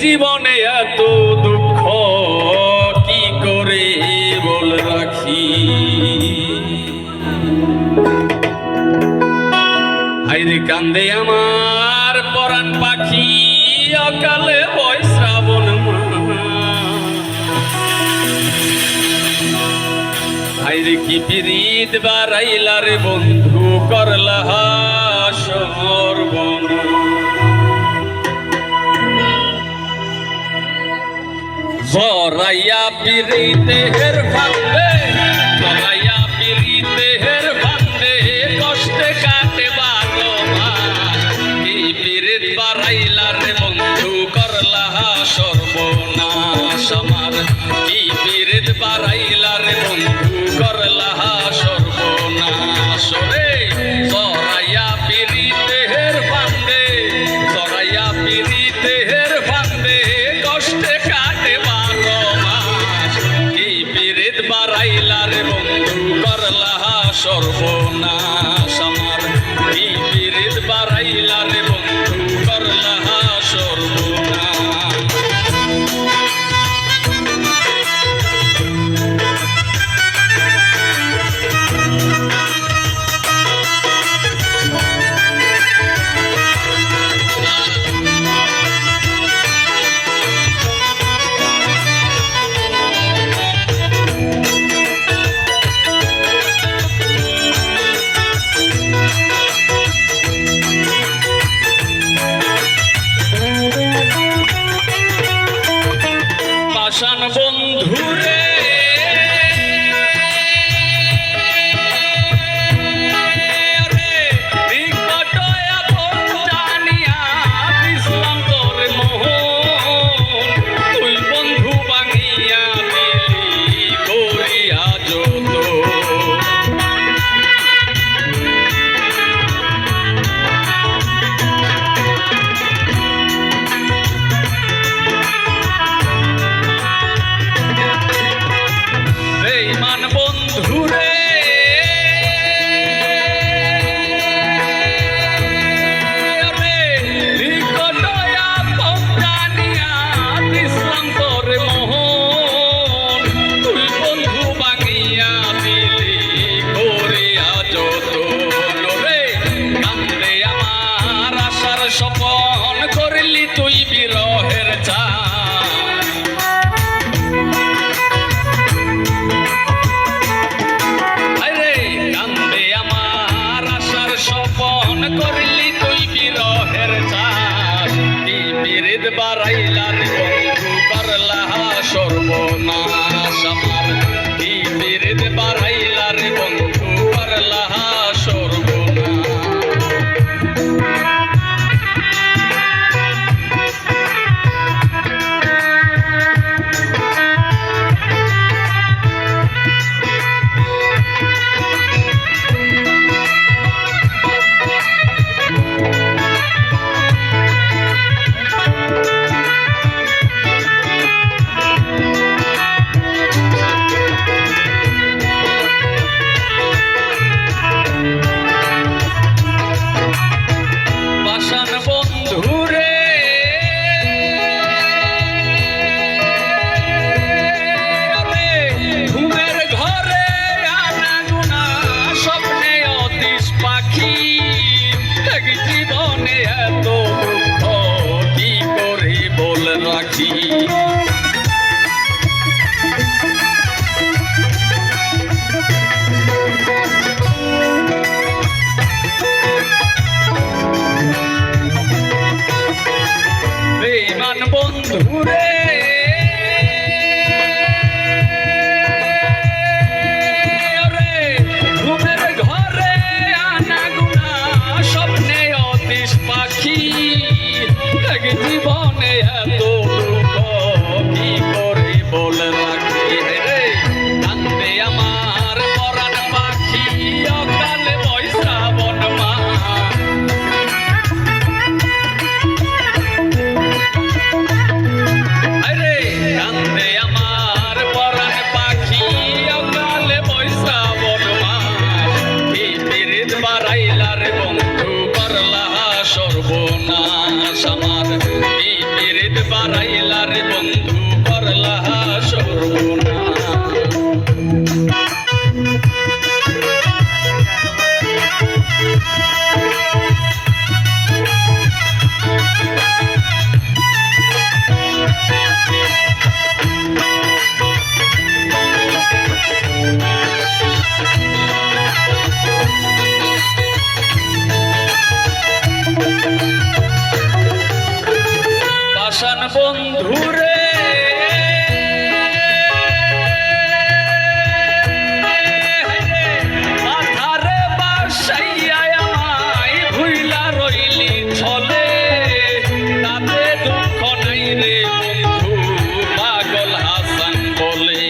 জীবনে এত দুঃখ কি করে বল রাখি। হায়রে কান্দে আমার পরাণ পাখি অকালে বয় শ্রাবণ হায়রে কি পিরিত বারাইলা রে বন্ধু করলা সর্বনা। জরাইয়া পিরিতের ফান্দে জরাইয়া পিরিতের ফান্দে কষ্টে কাটে 12 মাস। কি পিরিত বারাইলা রে বন্ধু করলা সর্বনাশ আমার। কি পিরিত বারাইলা রে বন্ধু করলা সর্বনাশ রে। জরাইয়া পিরিতের ফান্দে জরাইয়া পিরিতের ফান্দে কষ্টে কাটে 12 মাস। কি পিরিত বারাইলা রে বন্ধু করলা সর্বনাশ আমার। কি পিরিত বারাইলা রে বন্ধু করলা সর্বনাশ। পাষাণ বন্ধুরে স্বপন করলি তুই বিরহের চা। আরে কান্দে আমার আশার স্বপন করলি তুই বিরহের চা। কি পিরিত বারাইলা রে বন্ধু করলা সর্বনাশ আমার। কি পিরিত বারাইলা রে বন্ধু করলা সর্বনাশ। জীবনে এত দুঃখ কি করে বল রাখি। বেঈমান বন্ধুরে ঘুমের ঘরে আনাগুনা স্বপ্নে অতিশ পাখি। পাষাণ বন্ধুরে মাথারে বাসাইয়া আমায় ভুইলা রইলি ছলে, তাতে দুঃখ নাই রে বন্ধু পাগল হাসান বলে।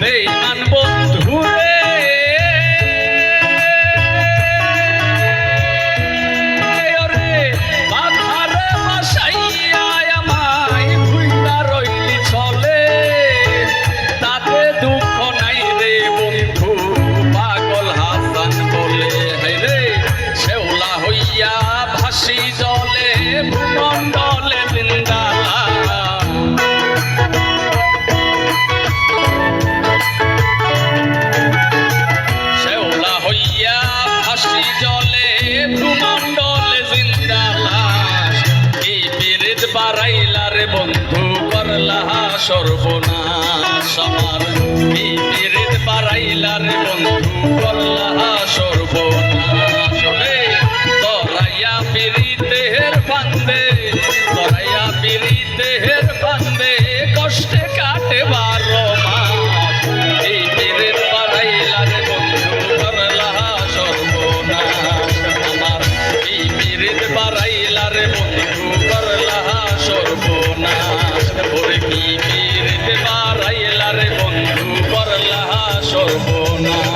বেঈমান বন্ধুরে ওরে মাথারে বাসাইয়া আমায় ভুইলা রইলি ছলে, তাতে দুঃখ নাই রে বন্ধু পাগল হাসান বলে। রে শেওলা হইয়া ভাসি জলে ভূমণ্ডলে জিন্দালা, জলে ভূমণ্ডলে জিন্দালাস। এই পীড়িত বাড়াইলা রে বন্ধু করলা সর্বনাশ আমার, এই পীড়িত বাড়াইলা রে বন্ধু করলা সর্বনাশ। রে তরাইয়া পীড়িতের ফান্দে, তরাইয়া পীড়িতের ফান্দে কষ্টে কাটে 12 মাস। এই পীড়িত বাড়াইলা রে বন্ধু করলা সর্বনাশ আমার, এই পীড়িত বাড়াইলা রে বন্ধু করলা সর্বনাশ। ওরে কি পীড়িত বাড়াইলা রে বন্ধু করলা সর্বনাশ।